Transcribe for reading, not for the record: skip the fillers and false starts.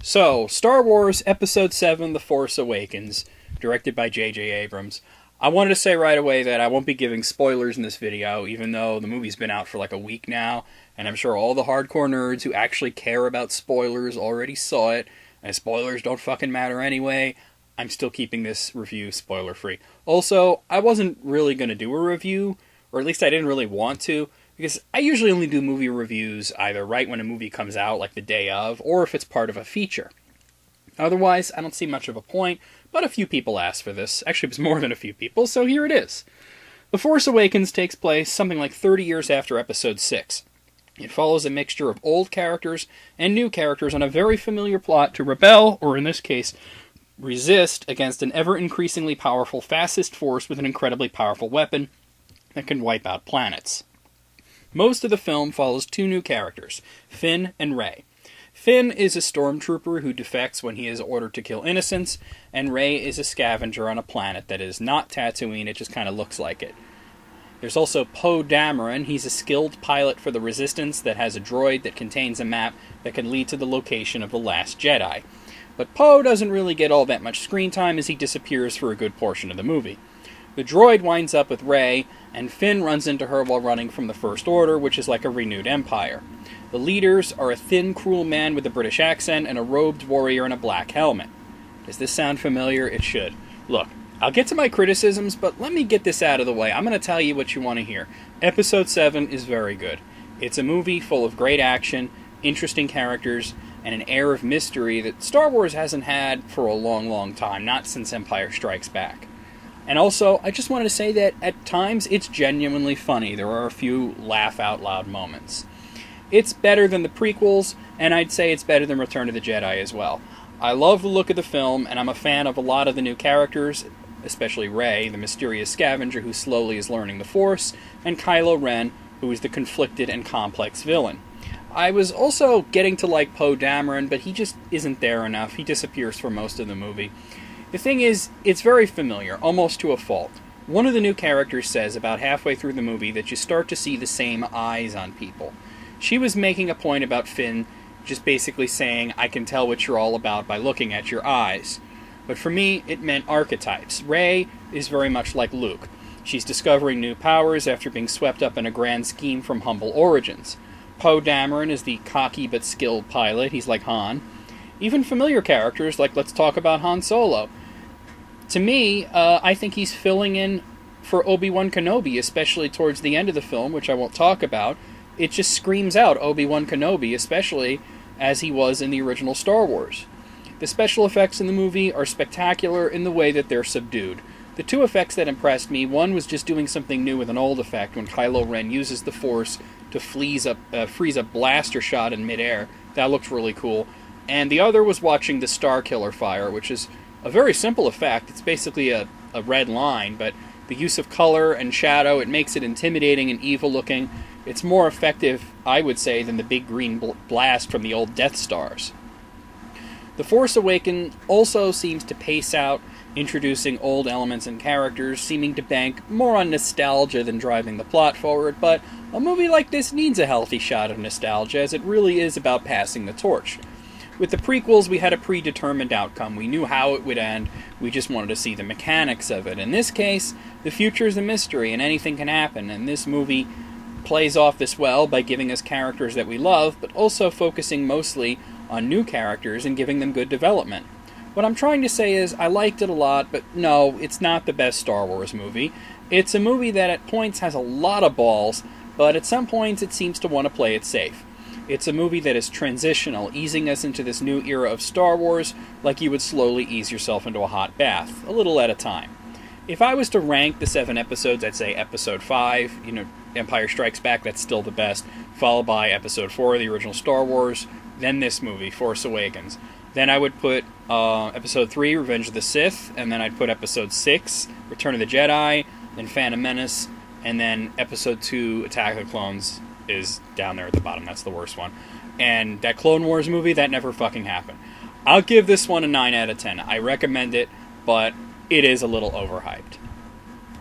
So, Star Wars Episode VII, The Force Awakens, directed by J.J. Abrams. I wanted to say right away that I won't be giving spoilers in this video, even though the movie's been out for like a week now, and I'm sure all the hardcore nerds who actually care about spoilers already saw it, and spoilers don't fucking matter anyway. I'm still keeping this review spoiler-free. Also, I wasn't really going to do a review, or at least I didn't really want to, because I usually only do movie reviews either right when a movie comes out, like the day of, or if it's part of a feature. Otherwise, I don't see much of a point, but a few people asked for this. Actually, it was more than a few people, so here it is. The Force Awakens takes place something like 30 years after Episode VI. It follows a mixture of old characters and new characters on a very familiar plot to rebel, or in this case, resist, against an ever-increasingly powerful fascist force with an incredibly powerful weapon that can wipe out planets. Most of the film follows two new characters, Finn and Rey. Finn is a stormtrooper who defects when he is ordered to kill innocents, and Rey is a scavenger on a planet that is not Tatooine, it just kind of looks like it. There's also Poe Dameron. He's a skilled pilot for the Resistance that has a droid that contains a map that can lead to the location of the Last Jedi. But Poe doesn't really get all that much screen time as he disappears for a good portion of the movie. The droid winds up with Rey, and Finn runs into her while running from the First Order, which is like a renewed empire. The leaders are a thin, cruel man with a British accent and a robed warrior in a black helmet. Does this sound familiar? It should. Look, I'll get to my criticisms, but let me get this out of the way. I'm going to tell you what you want to hear. Episode 7 is very good. It's a movie full of great action, interesting characters, and an air of mystery that Star Wars hasn't had for a long, long time, not since Empire Strikes Back. And also, I just wanted to say that at times it's genuinely funny. There are a few laugh-out-loud moments. It's better than the prequels, and I'd say it's better than Return of the Jedi as well. I love the look of the film, and I'm a fan of a lot of the new characters, especially Rey, the mysterious scavenger who slowly is learning the Force, and Kylo Ren, who is the conflicted and complex villain. I was also getting to like Poe Dameron, but he just isn't there enough. He disappears for most of the movie. The thing is, it's very familiar, almost to a fault. One of the new characters says about halfway through the movie that you start to see the same eyes on people. She was making a point about Finn, just basically saying, I can tell what you're all about by looking at your eyes. But for me, it meant archetypes. Rey is very much like Luke. She's discovering new powers after being swept up in a grand scheme from humble origins. Poe Dameron is the cocky but skilled pilot. He's like Han. Even familiar characters, like let's talk about Han Solo. To me, I think he's filling in for Obi-Wan Kenobi, especially towards the end of the film, which I won't talk about. It just screams out Obi-Wan Kenobi, especially as he was in the original Star Wars. The special effects in the movie are spectacular in the way that they're subdued. The two effects that impressed me, one was just doing something new with an old effect when Kylo Ren uses the Force to freeze a blaster shot in midair. That looked really cool. And the other was watching the Star Killer fire, which is a very simple effect. It's basically a red line, but the use of color and shadow, it makes it intimidating and evil-looking. It's more effective, I would say, than the big green blast from the old Death Stars. The Force Awakens also seems to pace out, introducing old elements and characters, seeming to bank more on nostalgia than driving the plot forward, but a movie like this needs a healthy shot of nostalgia, as it really is about passing the torch. With the prequels, we had a predetermined outcome. We knew how it would end. We just wanted to see the mechanics of it. In this case, the future is a mystery, and anything can happen, and this movie plays off this well by giving us characters that we love, but also focusing mostly on new characters and giving them good development. What I'm trying to say is, I liked it a lot, but no, it's not the best Star Wars movie. It's a movie that at points has a lot of balls, but at some points it seems to want to play it safe. It's a movie that is transitional, easing us into this new era of Star Wars like you would slowly ease yourself into a hot bath, a little at a time. If I was to rank the 7 episodes, I'd say Episode 5, Empire Strikes Back, that's still the best, followed by Episode 4, the original Star Wars, then this movie, Force Awakens. Then I would put Episode 3, Revenge of the Sith, and then I'd put Episode 6, Return of the Jedi, then Phantom Menace, and then Episode 2, Attack of the Clones is down there at the bottom. That's the worst one. And that Clone Wars movie, that never fucking happened. I'll give this one a 9 out of 10. I recommend it, but it is a little overhyped.